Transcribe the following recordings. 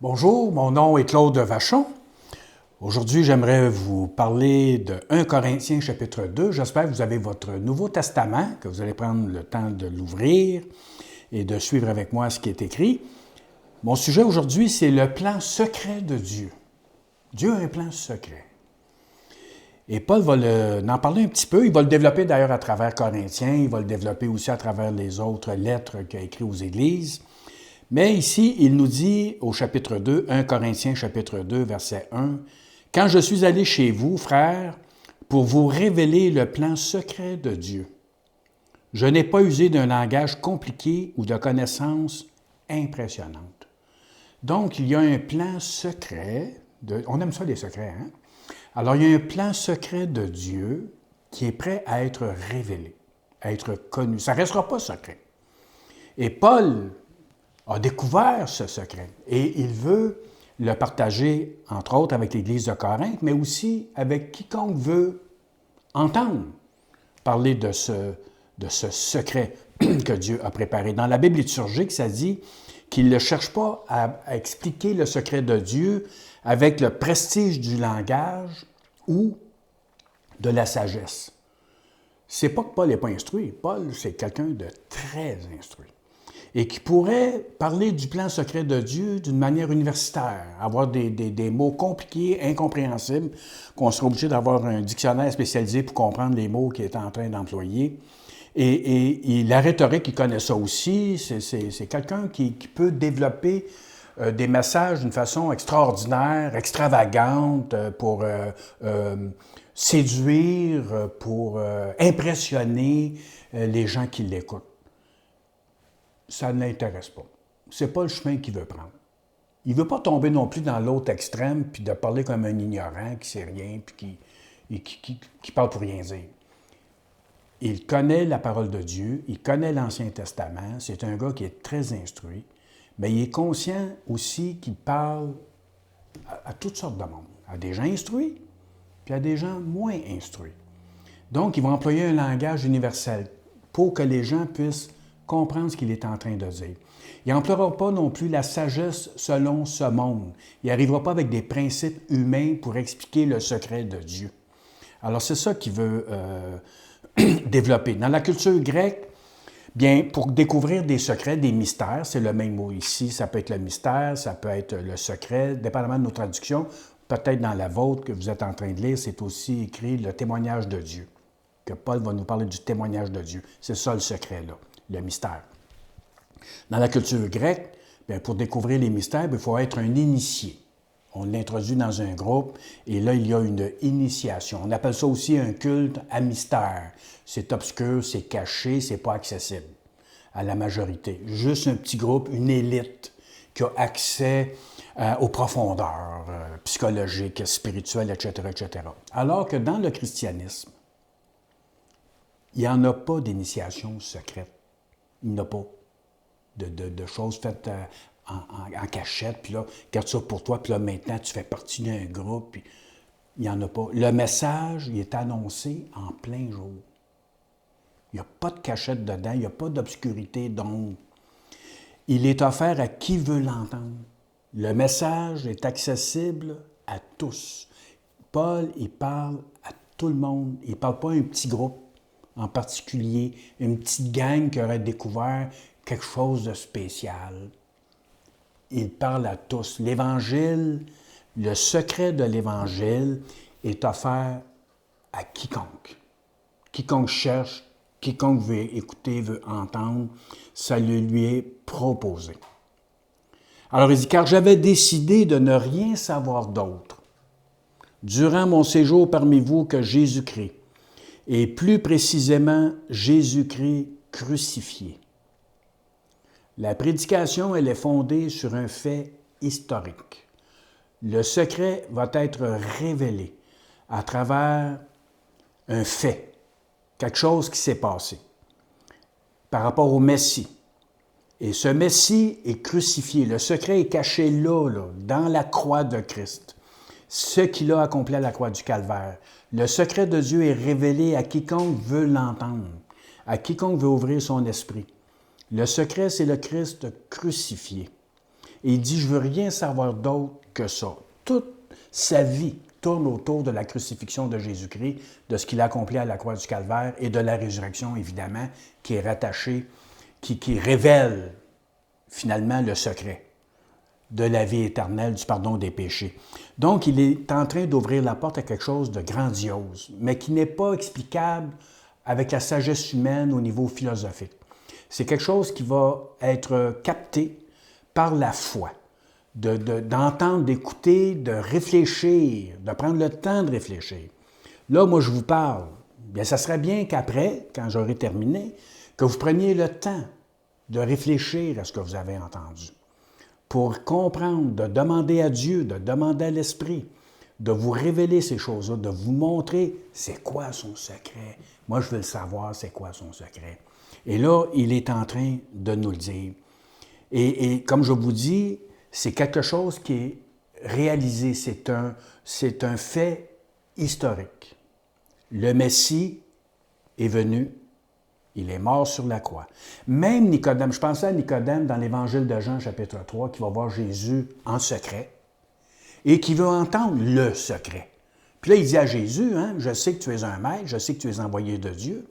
Bonjour, mon nom est Claude Vachon. Aujourd'hui, j'aimerais vous parler de 1 Corinthiens chapitre 2. J'espère que vous avez votre Nouveau Testament, que vous allez prendre le temps de l'ouvrir et de suivre avec moi ce qui est écrit. Mon sujet aujourd'hui, c'est le plan secret de Dieu. Dieu a un plan secret. Et Paul va en parler un petit peu. Il va le développer d'ailleurs à travers Corinthiens. Il va le développer aussi à travers les autres lettres qu'il a écrites aux églises. Mais ici, il nous dit au chapitre 2, 1 Corinthiens chapitre 2, verset 1, « Quand je suis allé chez vous, frères, pour vous révéler le plan secret de Dieu, je n'ai pas usé d'un langage compliqué ou de connaissances impressionnantes. » Donc, il y a un plan secret, on aime ça les secrets, hein? Alors, il y a un plan secret de Dieu qui est prêt à être révélé, à être connu. Ça ne restera pas secret. Et Paul a découvert ce secret et il veut le partager, entre autres, avec l'Église de Corinthe, mais aussi avec quiconque veut entendre parler de ce secret que Dieu a préparé. Dans la Bible liturgique, ça dit qu'il ne cherche pas à expliquer le secret de Dieu avec le prestige du langage ou de la sagesse. C'est pas que Paul n'est pas instruit. Paul, c'est quelqu'un de très instruit et qui pourrait parler du plan secret de Dieu d'une manière universitaire, avoir des mots compliqués, incompréhensibles, qu'on serait obligé d'avoir un dictionnaire spécialisé pour comprendre les mots qu'il est en train d'employer. Et la rhétorique, il connaît ça aussi. C'est quelqu'un qui peut développer des messages d'une façon extraordinaire, extravagante, pour séduire, pour impressionner les gens qui l'écoutent. Ça ne l'intéresse pas. Ce n'est pas le chemin qu'il veut prendre. Il ne veut pas tomber non plus dans l'autre extrême, puis de parler comme un ignorant qui ne sait rien, puis qui parle pour rien dire. Il connaît la parole de Dieu, il connaît l'Ancien Testament, c'est un gars qui est très instruit, mais il est conscient aussi qu'il parle à toutes sortes de monde, à des gens instruits, puis à des gens moins instruits. Donc, il va employer un langage universel pour que les gens puissent comprendre ce qu'il est en train de dire. Il n'emploiera pas non plus la sagesse selon ce monde. Il n'arrivera pas avec des principes humains pour expliquer le secret de Dieu. Alors, c'est ça qu'il veut développer. Dans la culture grecque, bien, pour découvrir des secrets, des mystères, c'est le même mot ici, ça peut être le mystère, ça peut être le secret, dépendamment de nos traductions. Peut-être dans la vôtre que vous êtes en train de lire, c'est aussi écrit le témoignage de Dieu, que Paul va nous parler du témoignage de Dieu. C'est ça le secret, là, le mystère. Dans la culture grecque, bien, pour découvrir les mystères, il faut être un initié. On l'introduit dans un groupe et là, il y a une initiation. On appelle ça aussi un culte à mystère. C'est obscur, c'est caché, c'est pas accessible à la majorité. Juste un petit groupe, une élite qui a accès aux profondeurs psychologiques, spirituelles, etc., etc. Alors que dans le christianisme, il n'y en a pas d'initiation secrète. Il n'y en a pas de choses faites en cachette, puis là, garde ça pour toi, puis là, maintenant, tu fais partie d'un groupe, puis il n'y en a pas. Le message, il est annoncé en plein jour. Il n'y a pas de cachette dedans, il n'y a pas d'obscurité, donc il est offert à qui veut l'entendre. Le message est accessible à tous. Paul, il parle à tout le monde. Il ne parle pas à un petit groupe en particulier, une petite gang qui aurait découvert quelque chose de spécial. Il parle à tous. L'Évangile, le secret de l'Évangile est offert à quiconque. Quiconque cherche, quiconque veut écouter, veut entendre, ça lui est proposé. Alors il dit, car j'avais décidé de ne rien savoir d'autre durant mon séjour parmi vous que Jésus-Christ, et plus précisément Jésus-Christ crucifié. La prédication, elle est fondée sur un fait historique. Le secret va être révélé à travers un fait, quelque chose qui s'est passé par rapport au Messie. Et ce Messie est crucifié. Le secret est caché là, dans la croix de Christ. Ce qu'il a accompli à la croix du Calvaire. Le secret de Dieu est révélé à quiconque veut l'entendre, à quiconque veut ouvrir son esprit. Le secret, c'est le Christ crucifié. Et il dit, je veux rien savoir d'autre que ça. Toute sa vie tourne autour de la crucifixion de Jésus-Christ, de ce qu'il a accompli à la croix du Calvaire et de la résurrection, évidemment, qui est rattachée, qui révèle finalement le secret de la vie éternelle, du pardon des péchés. Donc, il est en train d'ouvrir la porte à quelque chose de grandiose, mais qui n'est pas explicable avec la sagesse humaine au niveau philosophique. C'est quelque chose qui va être capté par la foi, d'entendre, d'écouter, de réfléchir, de prendre le temps de réfléchir. Là, moi, je vous parle. Bien, ça serait bien qu'après, quand j'aurai terminé, que vous preniez le temps de réfléchir à ce que vous avez entendu, pour comprendre, de demander à Dieu, de demander à l'Esprit, de vous révéler ces choses-là, de vous montrer c'est quoi son secret. Moi, je veux le savoir, c'est quoi son secret. Et là, il est en train de nous le dire. Et comme je vous dis, c'est quelque chose qui est réalisé, c'est un fait historique. Le Messie est venu, il est mort sur la croix. Même Nicodème, je pensais à Nicodème dans l'Évangile de Jean, chapitre 3, qui va voir Jésus en secret et qui veut entendre le secret. Puis là, il dit à Jésus, hein, je sais que tu es un maître, je sais que tu es envoyé de Dieu.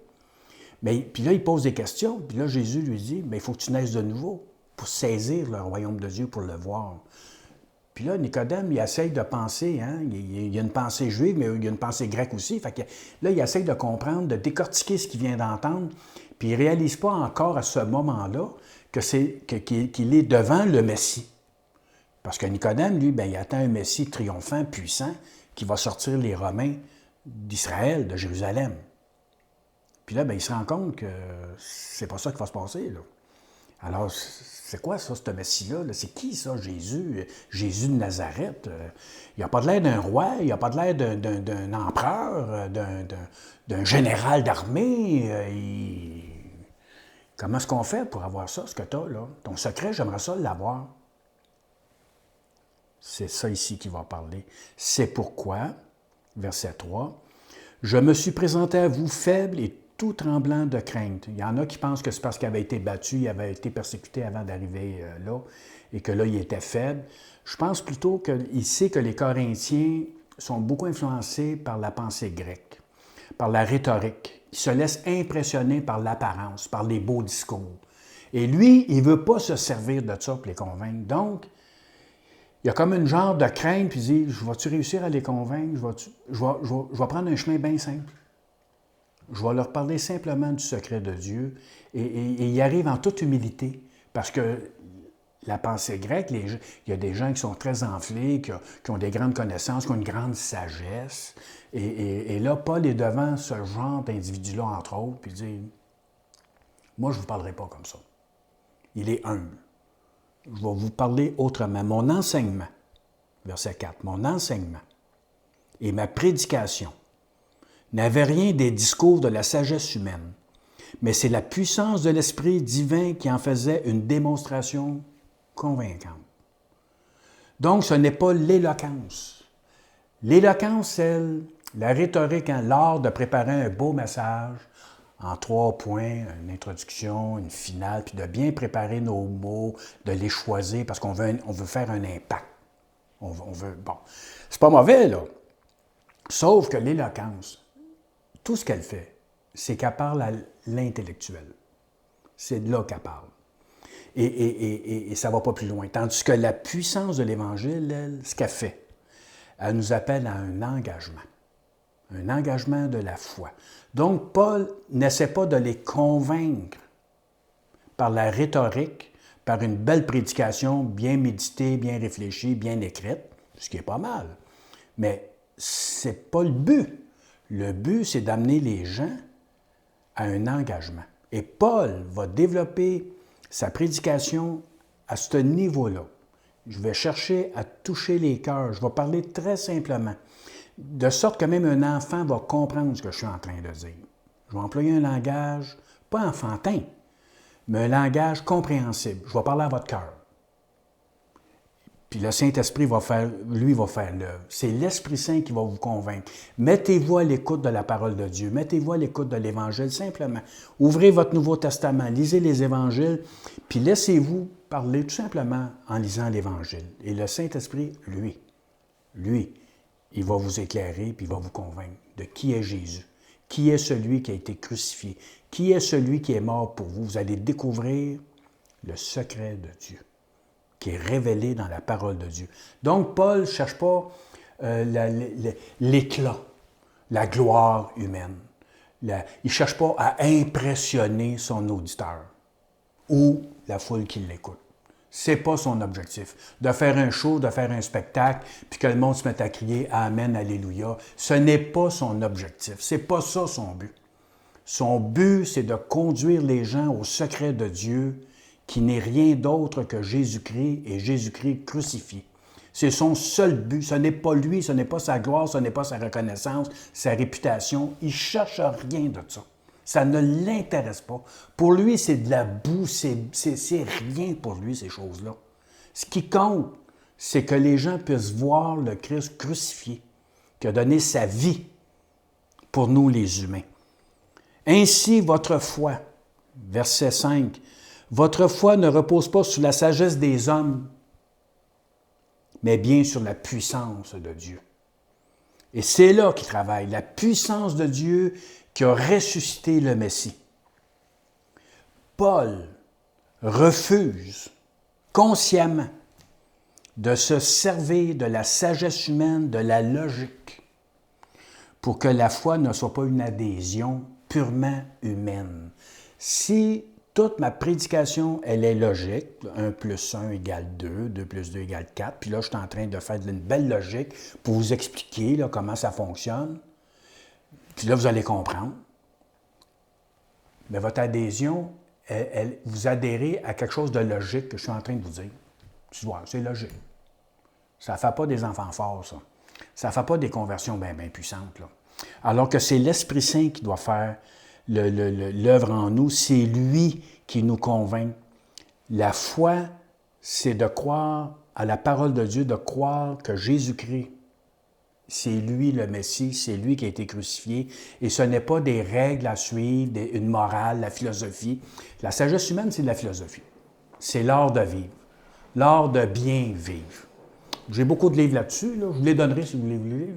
Mais puis là, il pose des questions, puis là, Jésus lui dit, il faut que tu naisses de nouveau pour saisir le royaume de Dieu, pour le voir. Puis là, Nicodème, il essaye de penser, hein, il y a une pensée juive, mais il y a une pensée grecque aussi. Fait que là, il essaye de comprendre, de décortiquer ce qu'il vient d'entendre, puis il ne réalise pas encore à ce moment-là qu'il est devant le Messie. Parce que Nicodème, lui, il attend un Messie triomphant, puissant, qui va sortir les Romains d'Israël, de Jérusalem. Puis là, il se rend compte que c'est pas ça qui va se passer, là. Alors, c'est quoi ça, ce Messie-là? Là? C'est qui ça, Jésus? Jésus de Nazareth? Il n'a pas de l'air d'un roi, il n'a pas de l'air d'un empereur, d'un général d'armée. Comment est-ce qu'on fait pour avoir ça, ce que tu as là? Ton secret, j'aimerais ça l'avoir. C'est ça ici qui va parler. C'est pourquoi, verset 3, « Je me suis présenté à vous faible et tout tremblant de crainte. » Il y en a qui pensent que c'est parce qu'il avait été battu, il avait été persécuté avant d'arriver là, et que là, il était faible. Je pense plutôt qu'il sait que les Corinthiens sont beaucoup influencés par la pensée grecque, par la rhétorique. Ils se laissent impressionner par l'apparence, par les beaux discours. Et lui, il ne veut pas se servir de ça pour les convaincre. Donc, il y a comme une genre de crainte, puis il dit, « Vas-tu réussir à les convaincre? Je vais prendre un chemin bien simple. Je vais leur parler simplement du secret de Dieu. » Et il arrive en toute humilité, parce que la pensée grecque, il y a des gens qui sont très enflés, qui ont des grandes connaissances, qui ont une grande sagesse. Et là, Paul est devant ce genre d'individu-là, entre autres, puis il dit, « Moi, je ne vous parlerai pas comme ça. » Il est humble. Je vais vous parler autrement. Mon enseignement, verset 4, mon enseignement et ma prédication n'avaient rien des discours de la sagesse humaine, mais c'est la puissance de l'Esprit divin qui en faisait une démonstration convaincante. Donc, ce n'est pas l'éloquence. L'éloquence, c'est la rhétorique, l'art de préparer un beau message en 3 points, une introduction, une finale, puis de bien préparer nos mots, de les choisir, parce qu'on veut faire un impact. Bon, c'est pas mauvais, là. Sauf que l'éloquence, tout ce qu'elle fait, c'est qu'elle parle à l'intellectuel. C'est de là qu'elle parle. Et ça ne va pas plus loin. Tandis que la puissance de l'Évangile, elle, ce qu'elle fait, elle nous appelle à un engagement de la foi. Donc, Paul n'essaie pas de les convaincre par la rhétorique, par une belle prédication bien méditée, bien réfléchie, bien écrite, ce qui est pas mal. Mais ce n'est pas le but. Le but, c'est d'amener les gens à un engagement. Et Paul va développer sa prédication à ce niveau-là. Je vais chercher à toucher les cœurs. Je vais parler très simplement, de sorte que même un enfant va comprendre ce que je suis en train de dire. Je vais employer un langage, pas enfantin, mais un langage compréhensible. Je vais parler à votre cœur. Puis le Saint-Esprit va faire l'œuvre. C'est l'Esprit Saint qui va vous convaincre. Mettez-vous à l'écoute de la parole de Dieu. Mettez-vous à l'écoute de l'Évangile, simplement. Ouvrez votre Nouveau Testament, lisez les Évangiles, puis laissez-vous parler tout simplement en lisant l'Évangile. Et le Saint-Esprit, lui, il va vous éclairer puis il va vous convaincre de qui est Jésus, qui est celui qui a été crucifié, qui est celui qui est mort pour vous. Vous allez découvrir le secret de Dieu, qui est révélé dans la parole de Dieu. Donc, Paul ne cherche pas l'éclat, la gloire humaine. Il ne cherche pas à impressionner son auditeur ou la foule qui l'écoute. Ce n'est pas son objectif. De faire un show, de faire un spectacle, puis que le monde se mette à crier « Amen, Alléluia », ce n'est pas son objectif. Ce n'est pas ça son but. Son but, c'est de conduire les gens au secret de Dieu, qui n'est rien d'autre que Jésus-Christ et Jésus-Christ crucifié. C'est son seul but. Ce n'est pas lui, ce n'est pas sa gloire, ce n'est pas sa reconnaissance, sa réputation. Il ne cherche rien de ça. Ça ne l'intéresse pas. Pour lui, c'est de la boue, c'est rien pour lui, ces choses-là. Ce qui compte, c'est que les gens puissent voir le Christ crucifié, qui a donné sa vie pour nous les humains. Ainsi, votre foi, verset 5, votre foi ne repose pas sur la sagesse des hommes, mais bien sur la puissance de Dieu. Et c'est là qu'il travaille, la puissance de Dieu qui a ressuscité le Messie. Paul refuse consciemment de se servir de la sagesse humaine, de la logique, pour que la foi ne soit pas une adhésion purement humaine. Si toute ma prédication, elle est logique, 1 plus 1 égale 2, 2 plus 2 égale 4, puis là, je suis en train de faire une belle logique pour vous expliquer là, comment ça fonctionne, puis là, vous allez comprendre. Mais votre adhésion, vous adhérez à quelque chose de logique que je suis en train de vous dire. Tu vois, c'est logique. Ça ne fait pas des enfants forts, ça. Ça ne fait pas des conversions bien puissantes, là. Alors que c'est l'Esprit Saint qui doit faire l'œuvre en nous. C'est lui qui nous convainc. La foi, c'est de croire à la parole de Dieu, de croire que Jésus-Christ, c'est lui le Messie, c'est lui qui a été crucifié. Et ce n'est pas des règles à suivre, une morale, la philosophie. La sagesse humaine, c'est de la philosophie. C'est l'art de vivre, l'art de bien vivre. J'ai beaucoup de livres là-dessus, là. Je vous les donnerai si vous voulez vous les lire.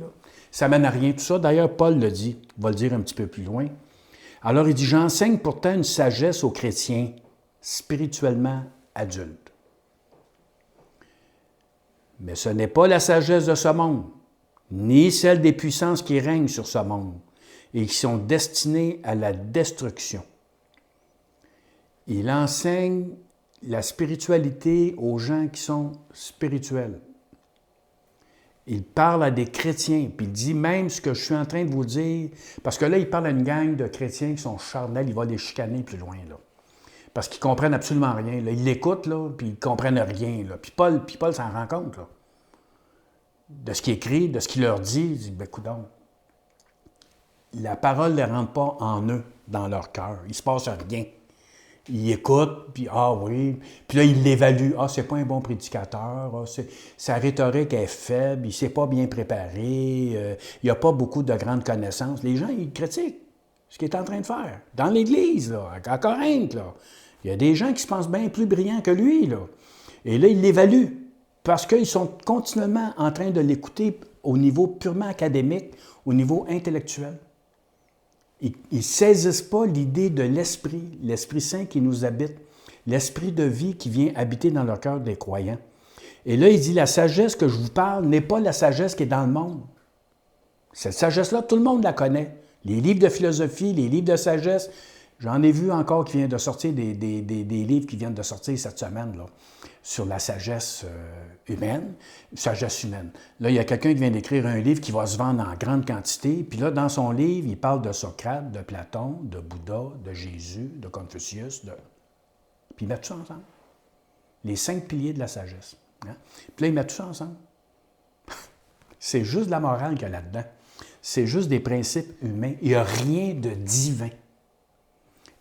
Ça mène à rien tout ça. D'ailleurs, Paul le dit, il va le dire un petit peu plus loin. Alors il dit, j'enseigne pourtant une sagesse aux chrétiens spirituellement adultes. Mais ce n'est pas la sagesse de ce monde, ni celle des puissances qui règnent sur ce monde et qui sont destinées à la destruction. Il enseigne la spiritualité aux gens qui sont spirituels. Il parle à des chrétiens, puis il dit même ce que je suis en train de vous dire, parce que là, il parle à une gang de chrétiens qui sont charnels, il va les chicaner plus loin, là. Parce qu'ils ne comprennent absolument rien. Là. Ils l'écoutent, là, puis ils ne comprennent rien. Là. Puis Paul s'en rend compte, là. De ce qu'il écrit, de ce qu'il leur dit. Il dit, ben, coudonc, la parole ne rentre pas en eux, dans leur cœur. Il ne se passe rien. Ils écoutent, puis ah oui, puis là, ils l'évaluent. Ah, c'est pas un bon prédicateur, ah, sa rhétorique est faible, il ne s'est pas bien préparé, il n'y a pas beaucoup de grandes connaissances. Les gens, ils critiquent ce qu'il est en train de faire. Dans l'Église, là, à Corinthe, là, il y a des gens qui se pensent bien plus brillants que lui, là. Et là, ils l'évaluent parce qu'ils sont continuellement en train de l'écouter au niveau purement académique, au niveau intellectuel. Ils ne saisissent pas l'idée de l'Esprit Saint qui nous habite, l'Esprit de vie qui vient habiter dans le cœur des croyants. Et là, il dit, la sagesse que je vous parle n'est pas la sagesse qui est dans le monde. Cette sagesse-là, tout le monde la connaît. Les livres de philosophie, les livres de sagesse, j'en ai vu encore qui viennent de sortir, des livres qui viennent de sortir cette semaine, là, sur la sagesse humaine. Là, il y a quelqu'un qui vient d'écrire un livre qui va se vendre en grande quantité, puis là, dans son livre, il parle de Socrate, de Platon, de Bouddha, de Jésus, de Confucius, puis il met tout ça ensemble. Les 5 piliers de la sagesse. Hein? Puis là, il met tout ça ensemble. C'est juste de la morale qu'il y a là-dedans. C'est juste des principes humains. Il n'y a rien de divin.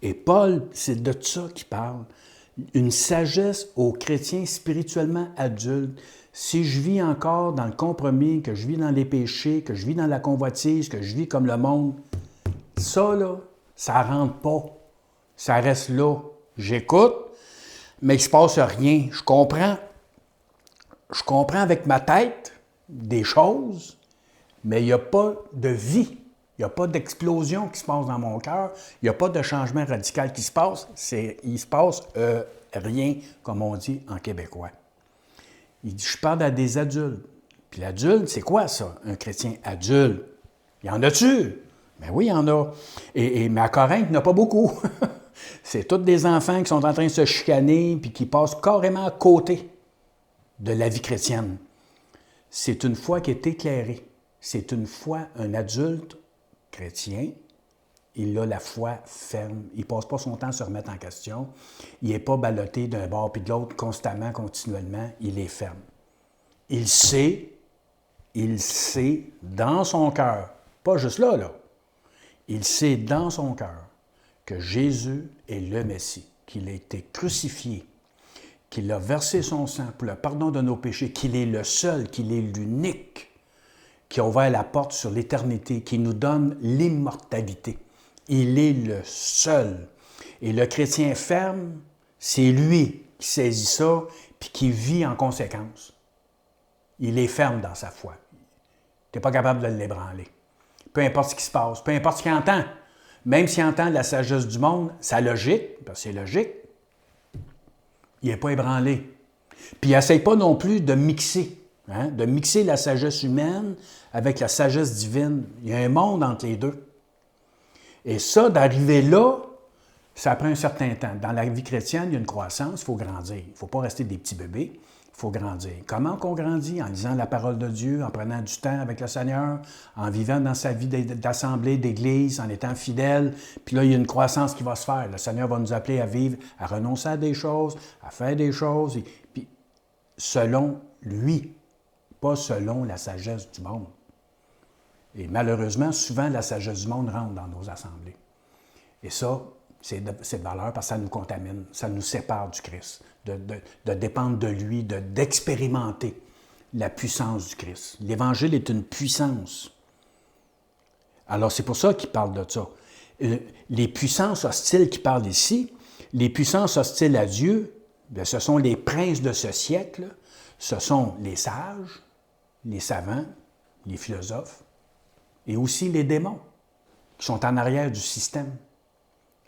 Et Paul, c'est de ça qu'il parle. Une sagesse aux chrétiens spirituellement adultes. Si je vis encore dans le compromis, que je vis dans les péchés, que je vis dans la convoitise, que je vis comme le monde, ça, là, ça ne rentre pas. Ça reste là. J'écoute, mais il ne se passe rien. Je comprends avec ma tête des choses, mais il n'y a pas de vie. Il n'y a pas d'explosion qui se passe dans mon cœur. Il n'y a pas de changement radical qui se passe. Il se passe rien, comme on dit en québécois. Il dit, je parle à des adultes. Puis l'adulte, c'est quoi ça, un chrétien adulte? Il y en a-tu? Ben oui, il y en a. Mais à Corinthe, il n'y en a pas beaucoup. C'est tous des enfants qui sont en train de se chicaner puis qui passent carrément à côté de la vie chrétienne. C'est une foi qui est éclairée. C'est une foi, un adulte chrétien, il a la foi ferme. Il ne passe pas son temps à se remettre en question. Il n'est pas ballotté d'un bord puis de l'autre constamment, continuellement. Il est ferme. Il sait dans son cœur, pas juste là, il sait dans son cœur que Jésus est le Messie, qu'il a été crucifié, qu'il a versé son sang pour le pardon de nos péchés, qu'il est le seul, qu'il est l'unique, qui a ouvert la porte sur l'éternité, qui nous donne l'immortalité. Il est le seul. Et le chrétien ferme, c'est lui qui saisit ça puis qui vit en conséquence. Il est ferme dans sa foi. Tu n'es pas capable de l'ébranler. Peu importe ce qui se passe, peu importe ce qu'il entend. Même s'il entend la sagesse du monde, sa logique, parce que c'est logique, il n'est pas ébranlé. Puis il n'essaye pas non plus de mixer. De mixer la sagesse humaine avec la sagesse divine. Il y a un monde entre les deux. Et ça, d'arriver là, ça prend un certain temps. Dans la vie chrétienne, il y a une croissance, il faut grandir. Il ne faut pas rester des petits bébés, il faut grandir. Comment qu'on grandit? En lisant la parole de Dieu, en prenant du temps avec le Seigneur, en vivant dans sa vie d'assemblée, d'église, en étant fidèle. Puis là, il y a une croissance qui va se faire. Le Seigneur va nous appeler à vivre, à renoncer à des choses, à faire des choses, puis selon lui, pas selon la sagesse du monde. Et malheureusement, souvent, la sagesse du monde rentre dans nos assemblées. Et ça, c'est de valeur parce que ça nous contamine, ça nous sépare du Christ, de dépendre de lui, d'expérimenter la puissance du Christ. L'Évangile est une puissance. Alors, c'est pour ça qu'il parle de ça. Les puissances hostiles qu'il parle ici, les puissances hostiles à Dieu, bien, ce sont les princes de ce siècle, ce sont les sages, les savants, les philosophes, et aussi les démons qui sont en arrière du système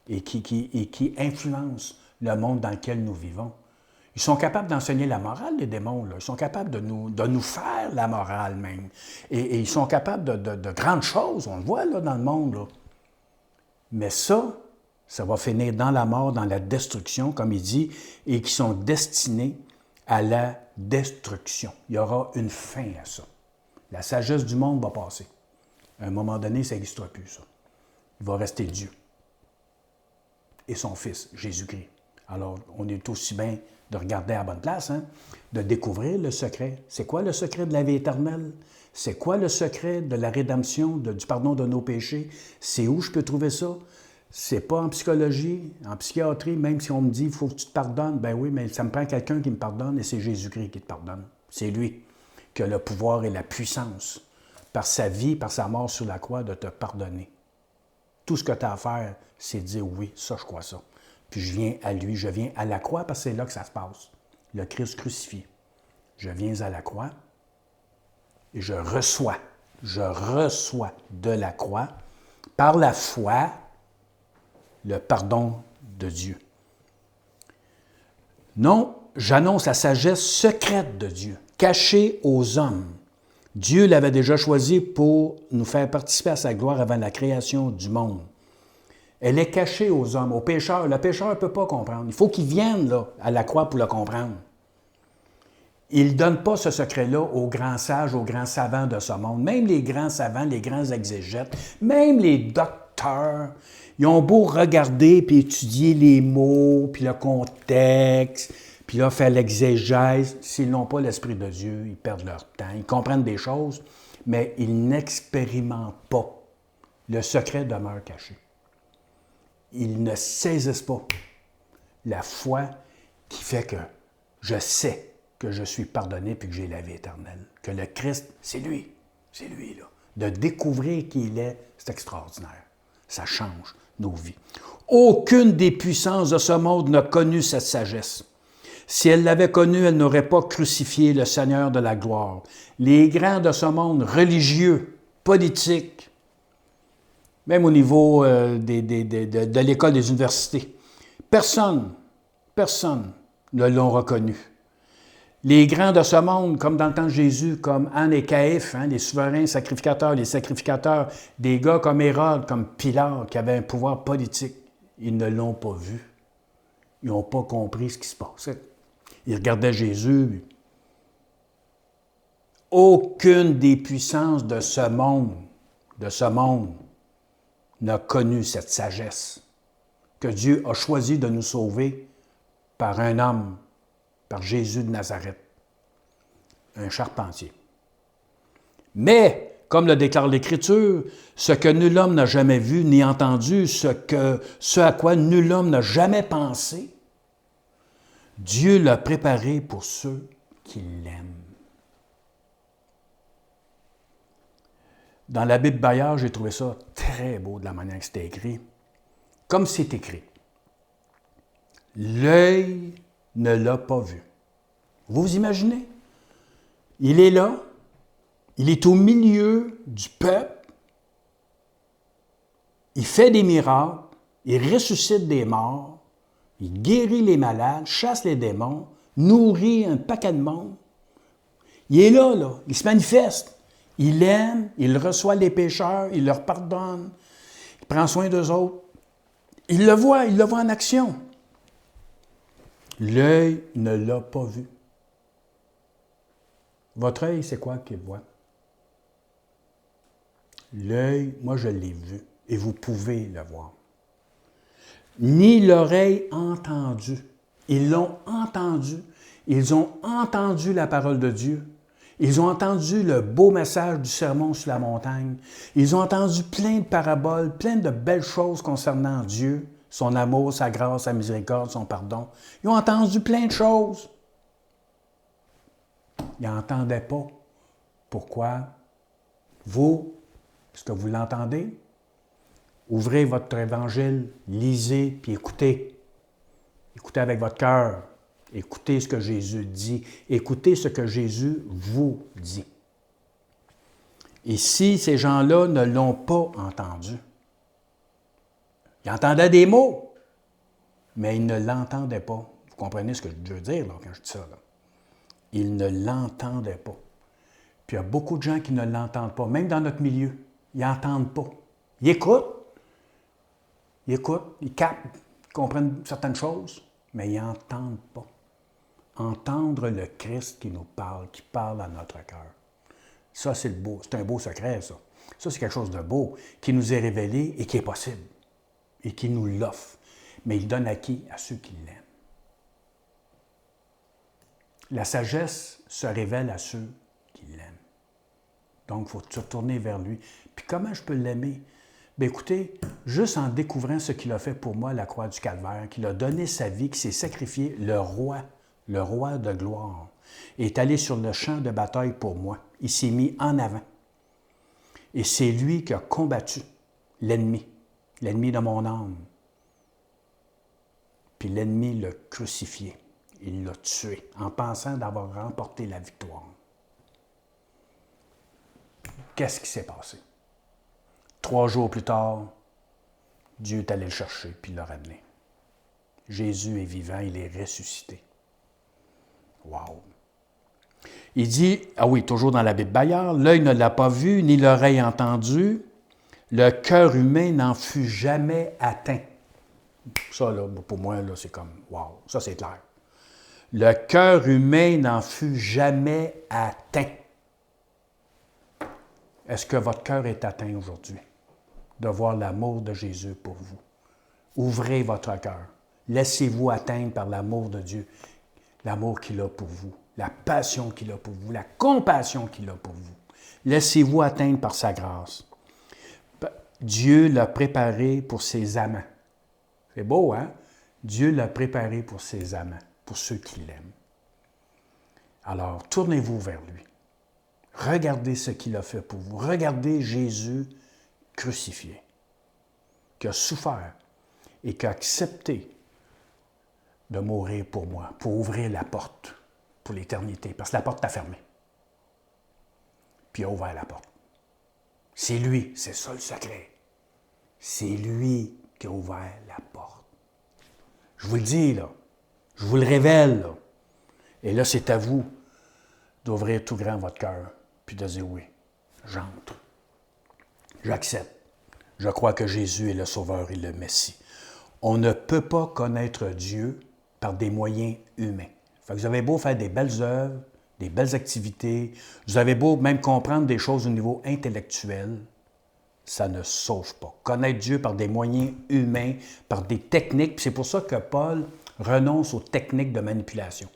et qui influencent le monde dans lequel nous vivons. Ils sont capables d'enseigner la morale, les démons. Là. Ils sont capables de nous faire la morale même. Et ils sont capables de grandes choses, on le voit là, dans le monde. Là. Mais ça va finir dans la mort, dans la destruction, comme il dit, et qui sont destinés à la destruction. Il y aura une fin à ça. La sagesse du monde va passer. À un moment donné, ça n'existera plus, ça. Il va rester Dieu et son Fils, Jésus-Christ. Alors, on est aussi bien de regarder à la bonne place, de découvrir le secret. C'est quoi le secret de la vie éternelle? C'est quoi le secret de la rédemption, du pardon de nos péchés? C'est où je peux trouver ça? C'est pas en psychologie, en psychiatrie, même si on me dit il faut que tu te pardonnes. Ben oui, mais ça me prend quelqu'un qui me pardonne et c'est Jésus-Christ qui te pardonne. C'est lui qui a le pouvoir et la puissance, par sa vie, par sa mort sur la croix, de te pardonner. Tout ce que tu as à faire, c'est dire oui, ça, je crois ça. Puis je viens à lui, je viens à la croix parce que c'est là que ça se passe. Le Christ crucifié. Je viens à la croix et je reçois de la croix, par la foi, le pardon de Dieu. Non, j'annonce la sagesse secrète de Dieu, cachée aux hommes. Dieu l'avait déjà choisi pour nous faire participer à sa gloire avant la création du monde. Elle est cachée aux hommes, aux pécheurs. Le pécheur ne peut pas comprendre. Il faut qu'il vienne là, à la croix pour le comprendre. Il ne donne pas ce secret-là aux grands sages, aux grands savants de ce monde. Même les grands savants, les grands exégètes, même les docteurs, ils ont beau regarder puis étudier les mots, puis le contexte, puis là, faire l'exégèse. S'ils n'ont pas l'Esprit de Dieu, ils perdent leur temps. Ils comprennent des choses, mais ils n'expérimentent pas. Le secret demeure caché. Ils ne saisissent pas la foi qui fait que je sais que je suis pardonné puis que j'ai la vie éternelle. Que le Christ, c'est lui. C'est lui, là. De découvrir qui il est, c'est extraordinaire. Ça change nos vies. Aucune des puissances de ce monde n'a connu cette sagesse. Si elle l'avait connu, elle n'aurait pas crucifié le Seigneur de la gloire. Les grands de ce monde, religieux, politiques, même au niveau de l'école des universités, personne ne l'ont reconnu. Les grands de ce monde, comme dans le temps de Jésus, comme Anne et Caïphe, les souverains sacrificateurs, les sacrificateurs, des gars comme Hérode, comme Pilate, qui avaient un pouvoir politique, ils ne l'ont pas vu. Ils n'ont pas compris ce qui se passait. Ils regardaient Jésus. Aucune des puissances de ce monde, n'a connu cette sagesse que Dieu a choisi de nous sauver par un homme, par Jésus de Nazareth, un charpentier. Mais, comme le déclare l'Écriture, ce que nul homme n'a jamais vu ni entendu, ce à quoi nul homme n'a jamais pensé, Dieu l'a préparé pour ceux qui l'aiment. Dans la Bible Bayard, j'ai trouvé ça très beau de la manière que c'était écrit. Comme c'est écrit. L'œil ne l'a pas vu. Vous vous imaginez? Il est là, il est au milieu du peuple, il fait des miracles, il ressuscite des morts, il guérit les malades, chasse les démons, nourrit un paquet de monde. Il est là, il se manifeste. Il aime, il reçoit les pécheurs, il leur pardonne, il prend soin d'eux autres. Il le voit en action. L'œil ne l'a pas vu. Votre œil, c'est quoi qu'il voit? L'œil, moi je l'ai vu, et vous pouvez le voir. Ni l'oreille entendu. Ils l'ont entendu. Ils ont entendu la parole de Dieu. Ils ont entendu le beau message du sermon sur la montagne. Ils ont entendu plein de paraboles, plein de belles choses concernant Dieu, son amour, sa grâce, sa miséricorde, son pardon. Ils ont entendu plein de choses. Ils n'entendaient pas. Pourquoi? Vous, est-ce que vous l'entendez? Ouvrez votre évangile, lisez, puis écoutez. Écoutez avec votre cœur. Écoutez ce que Jésus dit. Écoutez ce que Jésus vous dit. Et si ces gens-là ne l'ont pas entendu, ils entendaient des mots, mais ils ne l'entendaient pas. Vous comprenez ce que je veux dire là, quand je dis ça? Là? Ils ne l'entendaient pas. Puis il y a beaucoup de gens qui ne l'entendent pas, même dans notre milieu. Ils n'entendent pas. Ils écoutent, ils captent, ils comprennent certaines choses, mais ils n'entendent pas. Entendre le Christ qui nous parle, qui parle à notre cœur. Ça, c'est beau. C'est un beau secret, ça. Ça, c'est quelque chose de beau qui nous est révélé et qui est possible et qui nous l'offre. Mais il donne à qui? À ceux qui l'aiment. La sagesse se révèle à ceux qui l'aiment. Donc, il faut se tourner vers lui. Puis comment je peux l'aimer? Bien, écoutez, juste en découvrant ce qu'il a fait pour moi à la croix du Calvaire, qu'il a donné sa vie, qu'il s'est sacrifié, le roi de gloire, est allé sur le champ de bataille pour moi. Il s'est mis en avant. Et c'est lui qui a combattu l'ennemi de mon âme. Puis l'ennemi l'a crucifié. Il l'a tué en pensant d'avoir remporté la victoire. Qu'est-ce qui s'est passé? 3 jours plus tard, Dieu est allé le chercher puis l'a ramené. Jésus est vivant, il est ressuscité. Wow! Il dit, ah oui, toujours dans la Bible Bayard, l'œil ne l'a pas vu, ni l'oreille entendu, le cœur humain n'en fut jamais atteint. Ça, là, pour moi, là, c'est comme, wow, ça c'est clair. Le cœur humain n'en fut jamais atteint. Est-ce que votre cœur est atteint aujourd'hui de voir l'amour de Jésus pour vous? Ouvrez votre cœur. Laissez-vous atteindre par l'amour de Dieu, l'amour qu'il a pour vous, la passion qu'il a pour vous, la compassion qu'il a pour vous. Laissez-vous atteindre par sa grâce. Dieu l'a préparé pour ses amants. C'est beau, hein? Dieu l'a préparé pour ses amants, pour ceux qui l'aiment. Alors, tournez-vous vers lui. Regardez ce qu'il a fait pour vous. Regardez Jésus crucifié, qui a souffert et qui a accepté de mourir pour moi, pour ouvrir la porte pour l'éternité, parce que la porte t'a fermée. Puis il a ouvert la porte. C'est lui, c'est ça le secret. C'est lui qui a ouvert la porte. Je vous le dis, là. Je vous le révèle, là. Et là, c'est à vous d'ouvrir tout grand votre cœur, puis de dire oui, j'entre. J'accepte. Je crois que Jésus est le Sauveur et le Messie. On ne peut pas connaître Dieu par des moyens humains. Fait que vous avez beau faire des belles œuvres, des belles activités, vous avez beau même comprendre des choses au niveau intellectuel, ça ne sauve pas. Connaître Dieu par des moyens humains, par des techniques, puis c'est pour ça que Paul renonce aux techniques de manipulation.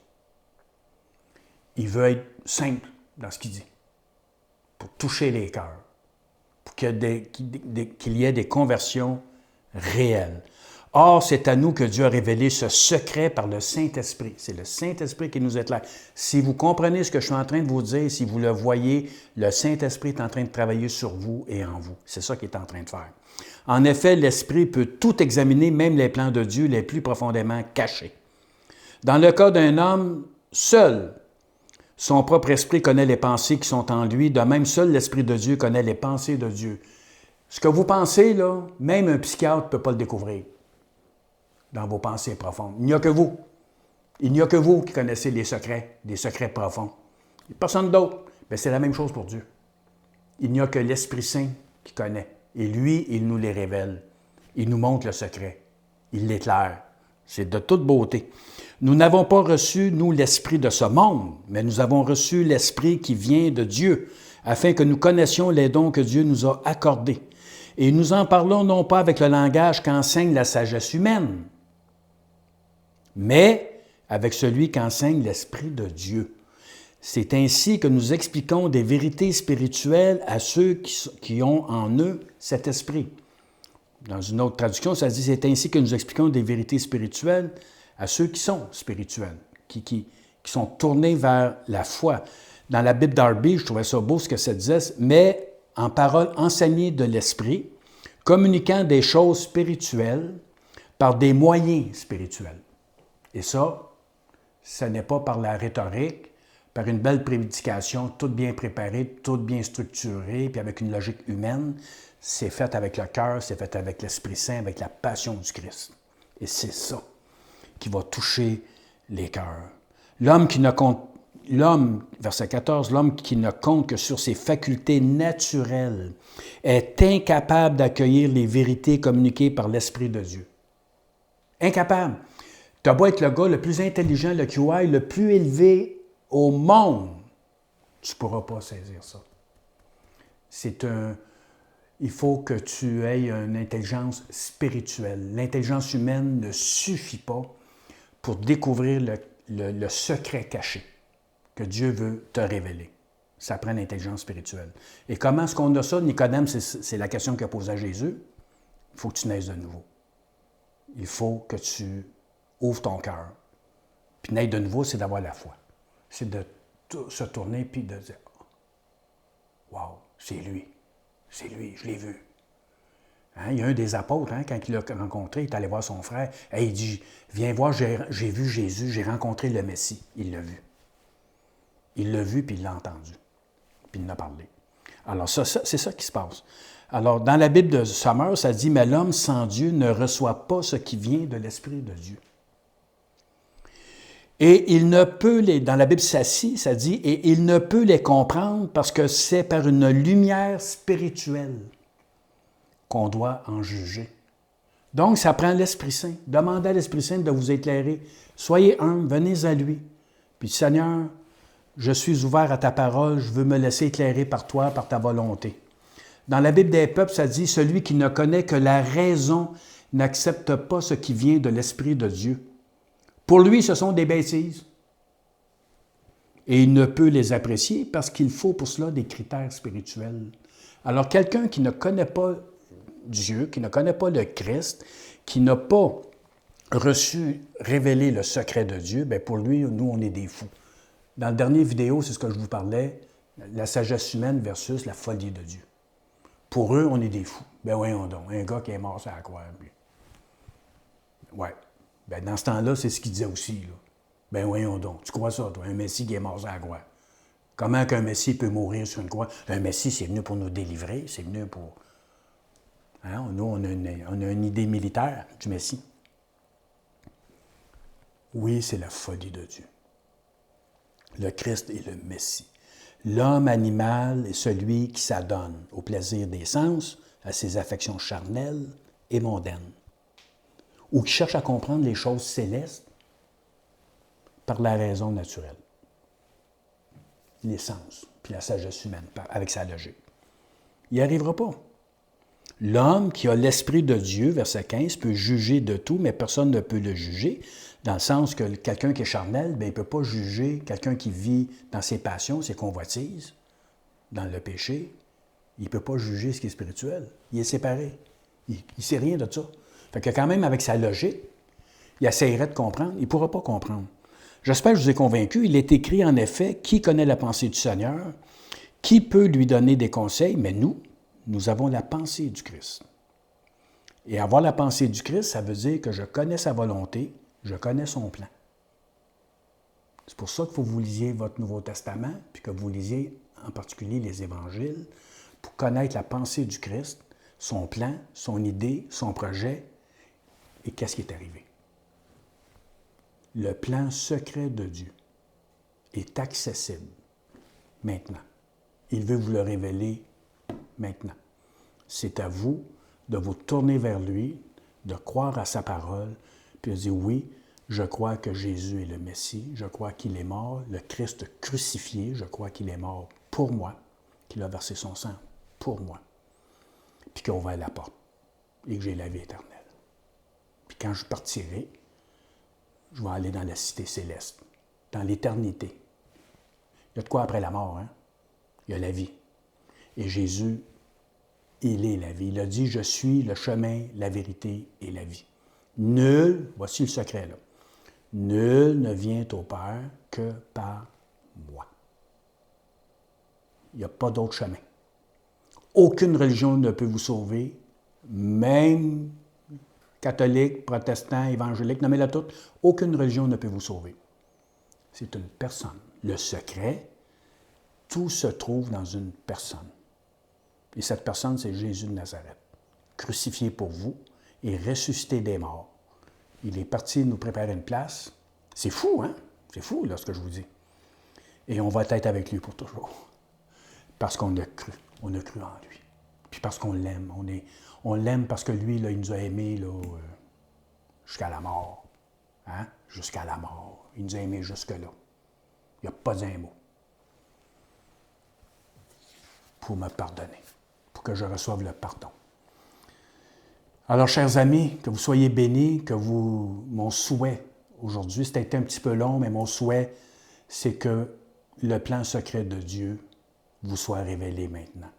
Il veut être simple dans ce qu'il dit, pour toucher les cœurs, pour qu'il y ait des conversions réelles. Or, c'est à nous que Dieu a révélé ce secret par le Saint-Esprit. C'est le Saint-Esprit qui nous éclaire. Si vous comprenez ce que je suis en train de vous dire, si vous le voyez, le Saint-Esprit est en train de travailler sur vous et en vous. C'est ça qu'il est en train de faire. En effet, l'Esprit peut tout examiner, même les plans de Dieu les plus profondément cachés. Dans le cas d'un homme, seul son propre esprit connaît les pensées qui sont en lui. De même, seul l'Esprit de Dieu connaît les pensées de Dieu. Ce que vous pensez, là, même un psychiatre ne peut pas le découvrir dans vos pensées profondes. Il n'y a que vous. Il n'y a que vous qui connaissez les secrets profonds. Personne d'autre. Bien, c'est la même chose pour Dieu. Il n'y a que l'Esprit Saint qui connaît. Et lui, il nous les révèle. Il nous montre le secret. Il l'éclaire. C'est de toute beauté. Nous n'avons pas reçu, nous, l'esprit de ce monde, mais nous avons reçu l'Esprit qui vient de Dieu, afin que nous connaissions les dons que Dieu nous a accordés. Et nous en parlons non pas avec le langage qu'enseigne la sagesse humaine, mais avec celui qu'enseigne l'Esprit de Dieu. C'est ainsi que nous expliquons des vérités spirituelles à ceux qui ont en eux cet esprit. Dans une autre traduction, ça dit « c'est ainsi que nous expliquons des vérités spirituelles à ceux qui sont spirituels, qui sont tournés vers la foi. » Dans la Bible Darby, je trouvais ça beau ce que ça disait, mais en paroles enseignées de l'Esprit, communiquant des choses spirituelles par des moyens spirituels. Et ça n'est pas par la rhétorique, par une belle prédication, toute bien préparée, toute bien structurée, puis avec une logique humaine. C'est fait avec le cœur, c'est fait avec l'Esprit Saint, avec la passion du Christ. Et c'est ça qui va toucher les cœurs. Verset 14, l'homme qui ne compte que sur ses facultés naturelles est incapable d'accueillir les vérités communiquées par l'Esprit de Dieu. Incapable. Tu as beau être le gars le plus intelligent, le QI, le plus élevé au monde, tu ne pourras pas saisir ça. Il faut que tu aies une intelligence spirituelle. L'intelligence humaine ne suffit pas pour découvrir le secret caché que Dieu veut te révéler. Ça prend l'intelligence spirituelle. Et comment est-ce qu'on a ça? Nicodème, c'est la question qu'il a posée à Jésus. Il faut que tu naisses de nouveau. Il faut que tu ouvres ton cœur. Puis naître de nouveau, c'est d'avoir la foi. C'est de se tourner puis de dire « Wow, c'est lui. C'est lui, je l'ai vu. » Hein, il y a un des apôtres, quand il l'a rencontré, il est allé voir son frère. Et il dit « Viens voir, j'ai vu Jésus, j'ai rencontré le Messie. » Il l'a vu. Il l'a vu, puis il l'a entendu. Puis il en a parlé. Alors, c'est ça qui se passe. Alors, dans la Bible de Sommer, ça dit « Mais l'homme sans Dieu ne reçoit pas ce qui vient de l'Esprit de Dieu. » Et il ne peut dans la Bible Sassi, ça dit « Et il ne peut les comprendre parce que c'est par une lumière spirituelle qu'on doit en juger. » Donc, ça prend l'Esprit Saint. Demandez à l'Esprit Saint de vous éclairer. Soyez humbles, venez à lui. Puis, Seigneur, je suis ouvert à ta parole, je veux me laisser éclairer par toi, par ta volonté. Dans la Bible des peuples, ça dit « Celui qui ne connaît que la raison n'accepte pas ce qui vient de l'Esprit de Dieu. Pour lui, ce sont des bêtises. Et il ne peut les apprécier parce qu'il faut pour cela des critères spirituels. » Alors, quelqu'un qui ne connaît pas Dieu, qui ne connaît pas le Christ, qui n'a pas reçu, révélé le secret de Dieu, bien pour lui, nous, on est des fous. Dans la dernière vidéo, c'est ce que je vous parlais, la sagesse humaine versus la folie de Dieu. Pour eux, on est des fous. Ben voyons donc, un gars qui est mort sur la croix. Ouais. Ben, dans ce temps-là, c'est ce qu'il disait aussi. Là. Ben voyons donc, tu crois ça, toi, un Messie qui est mort sur la croix? Comment qu'un Messie peut mourir sur une croix? Un Messie, c'est venu pour nous délivrer, c'est venu pour... Hein? Nous, on a une idée militaire du Messie. Oui, c'est la folie de Dieu. Le Christ est le Messie. L'homme animal est celui qui s'adonne au plaisir des sens, à ses affections charnelles et mondaines, ou qui cherche à comprendre les choses célestes par la raison naturelle, les sens, puis la sagesse humaine, avec sa logique. Il n'y arrivera pas. L'homme qui a l'Esprit de Dieu, verset 15, peut juger de tout, mais personne ne peut le juger, dans le sens que quelqu'un qui est charnel, bien, il ne peut pas juger quelqu'un qui vit dans ses passions, ses convoitises, dans le péché. Il ne peut pas juger ce qui est spirituel. Il est séparé. Il ne sait rien de ça. Fait que quand même, avec sa logique, il essaierait de comprendre. Il ne pourra pas comprendre. J'espère que je vous ai convaincu. Il est écrit, en effet, qui connaît la pensée du Seigneur? Qui peut lui donner des conseils? Mais nous avons la pensée du Christ. Et avoir la pensée du Christ, ça veut dire que je connais sa volonté, je connais son plan. C'est pour ça qu'il faut que vous lisiez votre Nouveau Testament, puis que vous lisiez en particulier les Évangiles, pour connaître la pensée du Christ, son plan, son idée, son projet, et qu'est-ce qui est arrivé. Le plan secret de Dieu est accessible maintenant. Il veut vous le révéler maintenant. C'est à vous de vous tourner vers lui, de croire à sa parole, puis de dire oui, je crois que Jésus est le Messie, je crois qu'il est mort, le Christ crucifié, je crois qu'il est mort pour moi, qu'il a versé son sang pour moi, puis qu'on va à la porte et que j'ai la vie éternelle. Puis quand je partirai, je vais aller dans la cité céleste, dans l'éternité. Il y a de quoi après la mort, hein? Il y a la vie. Et Jésus, il est la vie. Il a dit, je suis le chemin, la vérité et la vie. Nul, voici le secret là, nul ne vient au Père que par moi. Il n'y a pas d'autre chemin. Aucune religion ne peut vous sauver, même catholique, protestant, évangélique, nommez-la toute, aucune religion ne peut vous sauver. C'est une personne. Le secret, tout se trouve dans une personne. Et cette personne, c'est Jésus de Nazareth, crucifié pour vous et ressuscité des morts. Il est parti nous préparer une place. C'est fou, hein? C'est fou, là, ce que je vous dis. Et on va être avec lui pour toujours. Parce qu'on a cru. On a cru en lui. Puis parce qu'on l'aime. On l'aime parce que lui, là, il nous a aimés là, jusqu'à la mort. Hein? Jusqu'à la mort. Il nous a aimés jusque-là. Il n'y a pas un mot pour me pardonner, pour que je reçoive le pardon. Alors, chers amis, que vous soyez bénis, mon souhait aujourd'hui, c'était un petit peu long, mais mon souhait, c'est que le plan secret de Dieu vous soit révélé maintenant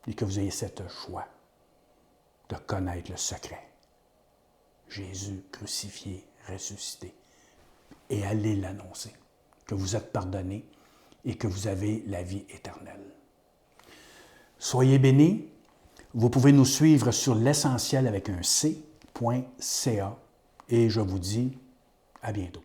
et que vous ayez cette joie de connaître le secret. Jésus crucifié, ressuscité, et allez l'annoncer, que vous êtes pardonnés et que vous avez la vie éternelle. Soyez bénis. Vous pouvez nous suivre sur l'essentiel avec un c.ca et je vous dis à bientôt.